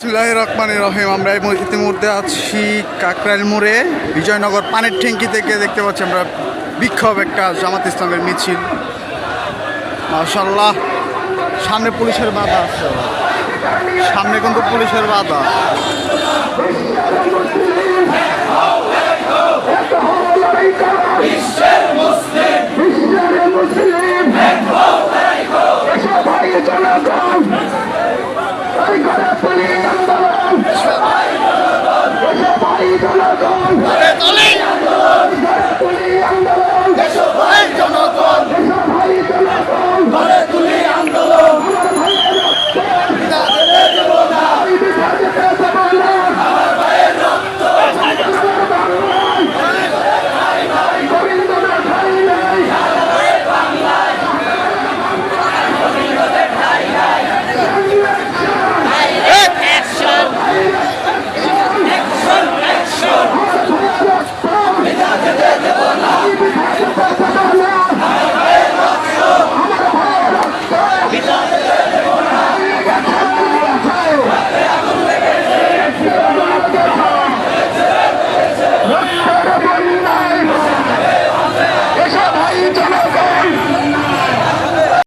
বিসমিল্লাহির রহমানির রহিম। আমরা ইতিমধ্যে আছি কাকরাইল মোড়ে, বিজয়নগর পানির ট্যাঙ্কি থেকে দেখতে পাচ্ছি আমরা বিক্ষোভ একটা জামাত ইসলামের মিছিল। মাশাআল্লাহ, সামনে পুলিশের বাধা আছে, সামনে কিন্তু পুলিশের বাধা। Police!